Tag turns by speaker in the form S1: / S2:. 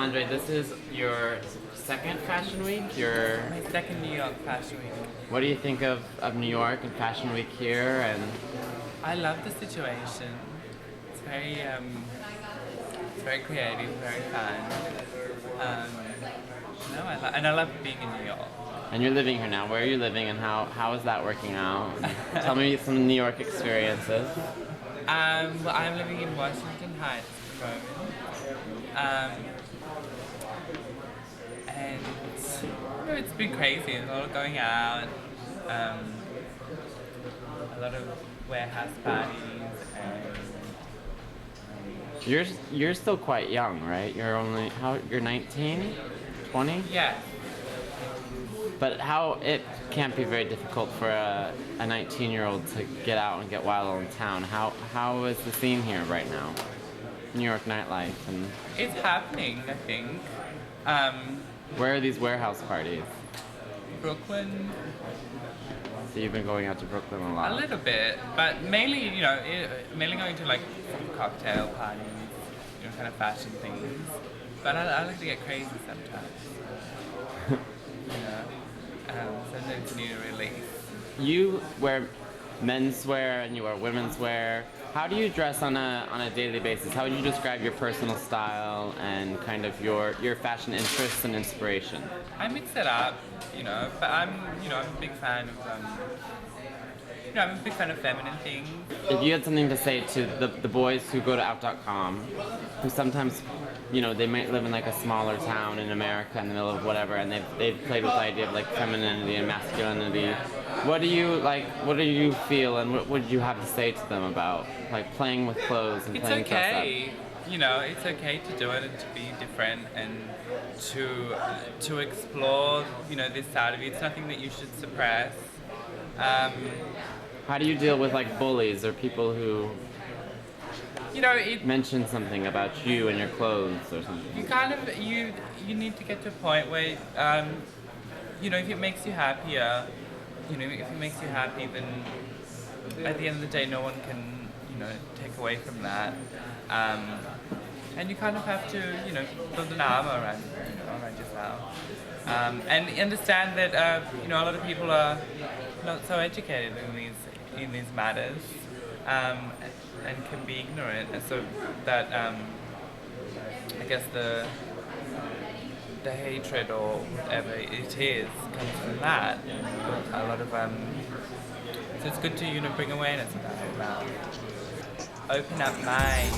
S1: Andrej, this is your second Fashion Week.
S2: My second New York Fashion Week.
S1: What do you think of New York and Fashion Week here? And
S2: I love the situation. It's very creative, very fun. No, and I love being in New York.
S1: and you're living here now. Where are you living, and how is that working out? Tell me some New York experiences.
S2: Well, I'm living in Washington Heights at the moment. And it's been crazy. There's a lot of going out, a lot of warehouse parties, and
S1: You're still quite young, right? You're 19, 20?
S2: yeah.
S1: But it can't be very difficult for a 19-year-old to get out and get wild in town. How is the scene here right now? New York nightlife and
S2: It's happening, I think.
S1: where are these warehouse parties?
S2: Brooklyn,
S1: So you've been going out to Brooklyn a lot.
S2: a little bit, but mainly, mainly going to like cocktail parties, kind of fashion things. But I like to get crazy sometimes. Sometimes you need a release.
S1: You wear menswear and you wear women's wear. How do you dress on a daily basis? How would you describe your personal style and kind of your fashion interests and inspiration?
S2: I mix it up, but I'm a big fan of, I'm a big fan of feminine things.
S1: If you had something to say to the boys who go to out.com, who sometimes, they might live in like a smaller town in America in the middle of whatever, and they've played with the idea of like femininity and masculinity. What do you feel, and what would you have to say to them about like playing with clothes and playing dress up?
S2: It's okay. It's okay to do it and to be different and to explore, this side of you. It's nothing that you should suppress.
S1: How do you deal with like bullies or people who mention something about you and your clothes or something?
S2: You need to get to a point where if it makes you happier, if it makes you happy, then at the end of the day, no one can take away from that. And you kind of have to build an armor around yourself, and understand that a lot of people are not so educated in these matters, and can be ignorant, and so that I guess the hatred or whatever it is comes from that. A lot of so it's good to bring awareness about open up minds.